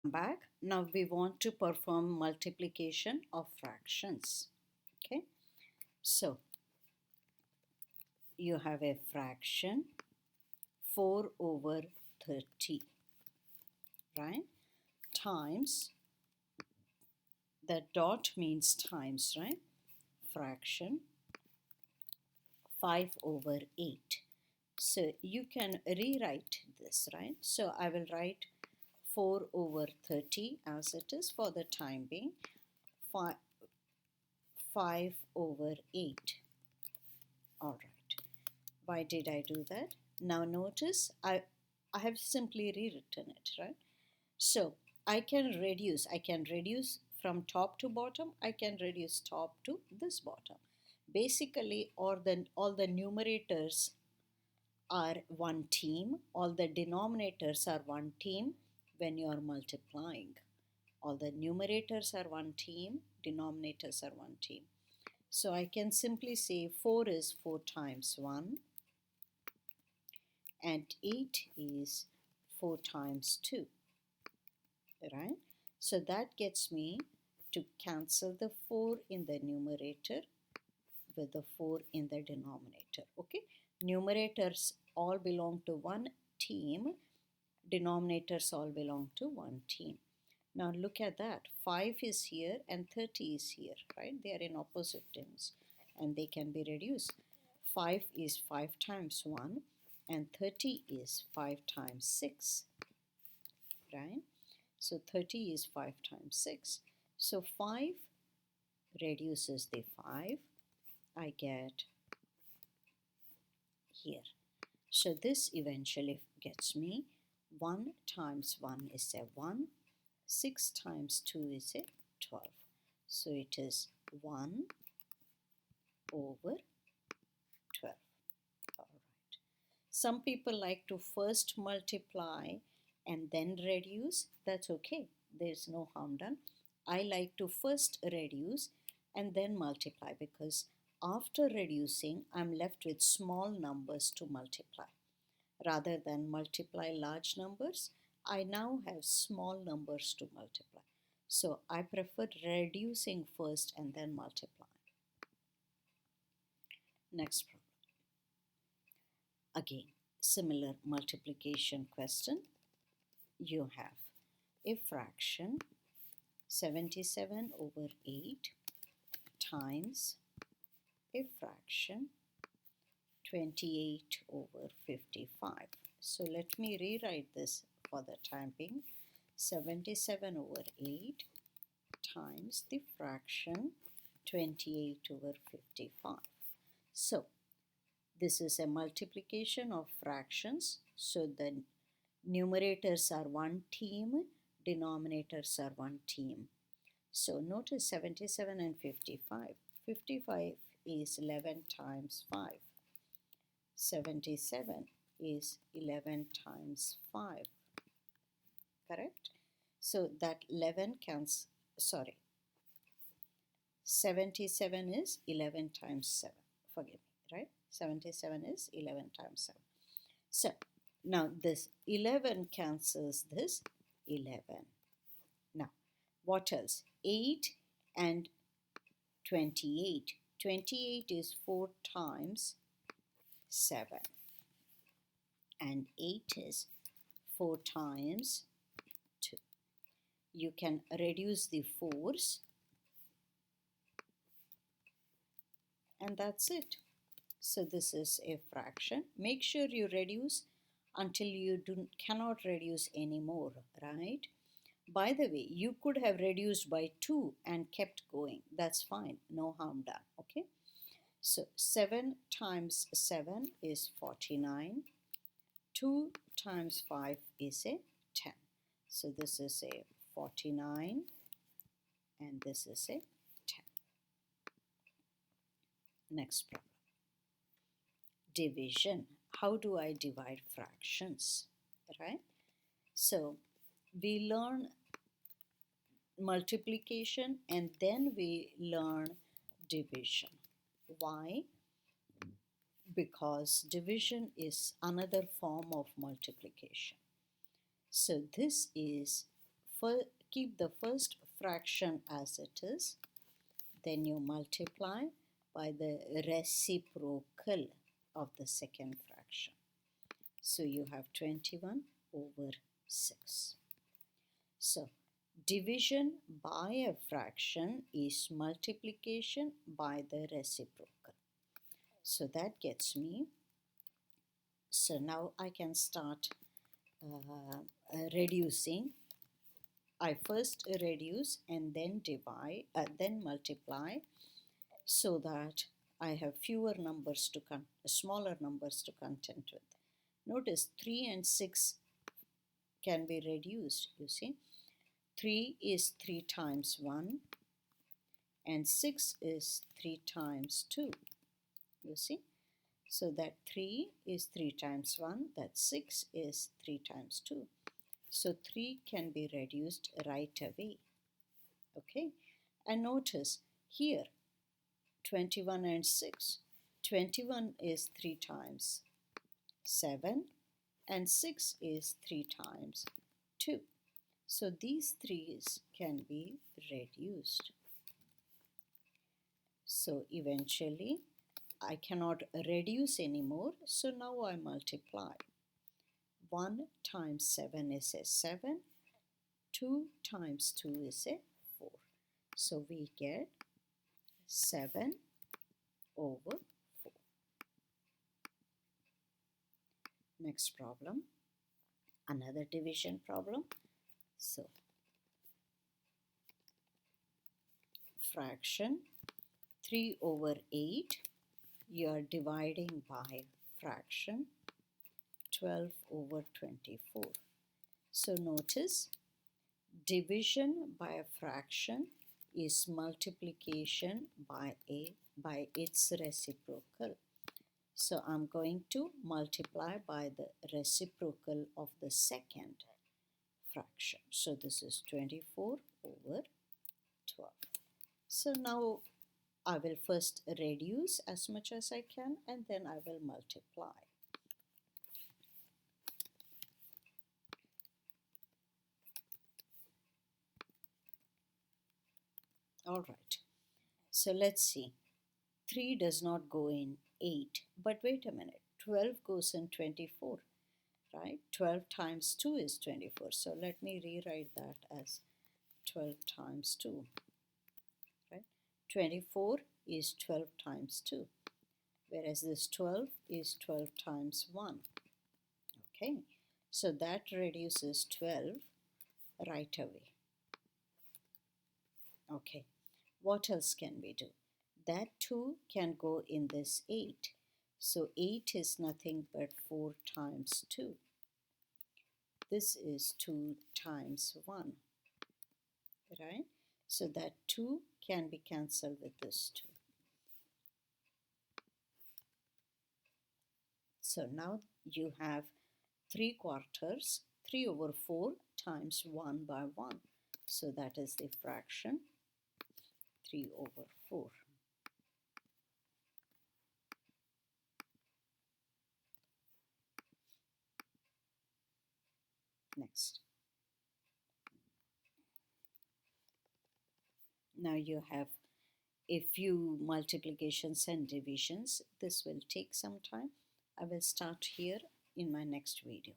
Back. Now we want to perform multiplication of fractions. Okay, so you have a fraction 4 over 30, right? Times, the dot means times, right? Fraction 5 over 8. So you can rewrite this, right? So I will write 4 over 30 as it is for the time being. 5 over 8. All right. Why did I do that? Now notice I have simply rewritten it, right? So I can reduce from top to bottom. I can reduce top to this bottom. Basically, all the numerators are one team. All the denominators are one team when you are multiplying. All the numerators are one team, denominators are one team. So I can simply say 4 is 4 times 1 and 8 is 4 times 2, right? So that gets me to cancel the 4 in the numerator with the 4 in the denominator. Okay, numerators all belong to one team, denominators all belong to one team. Now look at that, 5 is here and 30 is here, right? They are in opposite terms and they can be reduced. 5 is 5 times 1 and 30 is 5 times 6, right? So 30 is 5 times 6. So 5 reduces the 5. I get here. So this eventually gets me 1 times 1 is a 1. 6 times 2 is a 12. So it is 1 over 12. All right. Some people like to first multiply and then reduce. That's okay. There's no harm done. I like to first reduce and then multiply because after reducing, I'm left with small numbers to multiply. Rather than multiply large numbers, I now have small numbers to multiply. So I prefer reducing first and then multiplying. Next problem. Again, similar multiplication question. You have a fraction 77 over 8 times a fraction 28 over 55. So let me rewrite this for the time being. 77 over 8 times the fraction 28 over 55. So this is a multiplication of fractions. So the numerators are one team, denominators are one team. So notice 77 and 55. 55 is 11 times 5. 77 is 11 times 5. Correct? So that 77 is 11 times 7. Forgive me, right? 77 is 11 times 7. So now this 11 cancels this 11. Now what else? 8 and 28. 28 is 4 times 7 and 8 is 4 times 2. You can reduce the 4s and that's it. So this is a fraction. Make sure you reduce until you cannot reduce anymore, right? By the way, you could have reduced by 2 and kept going. That's fine. No harm done. Okay. So 7 times 7 is 49. 2 times 5 is a 10. So this is a 49 and this is a 10. Next problem. Division. How do I divide fractions? Right? So we learn multiplication and then we learn division. Why? Because division is another form of multiplication. So this is keep the first fraction as it is, then you multiply by the reciprocal of the second fraction. So you have 21 over 6. So division by a fraction is multiplication by the reciprocal. So that gets me. So now I can start reducing. I first reduce and then divide, then multiply, so that I have fewer numbers to smaller numbers to contend with. Notice 3 and 6 can be reduced, you see. 3 is 3 times 1 and 6 is 3 times 2, you see. So that 3 is 3 times 1, that 6 is 3 times 2. So 3 can be reduced right away, okay. And notice here 21 and 6. 21 is 3 times 7 and 6 is 3 times 2. So these 3's can be reduced. So eventually I cannot reduce anymore, so now I multiply. 1 times 7 is a 7, 2 times 2 is a 4. So we get 7 over 4. Next problem, another division problem. So fraction 3 over 8, you are dividing by fraction 12 over 24. So notice division by a fraction is multiplication by its reciprocal. So I'm going to multiply by the reciprocal of the second fraction. So this is 24 over 12. So now I will first reduce as much as I can and then I will multiply. All right, so let's see. 3 does not go in 8, but wait a minute, 12 goes in 24, right? 12 times 2 is 24, so let me rewrite that as 12 times 2, right? 24 is 12 times 2, whereas this 12 is 12 times 1, okay? So that reduces 12 right away. Okay, what else can we do? That 2 can go in this 8. So 8 is nothing but 4 times 2. This is 2 times 1, right? So that 2 can be cancelled with this 2. So now you have 3/4, 3 over 4 times 1 by 1. So that is the fraction 3 over 4. Next. Now you have a few multiplications and divisions. This will take some time. I will start here in my next video.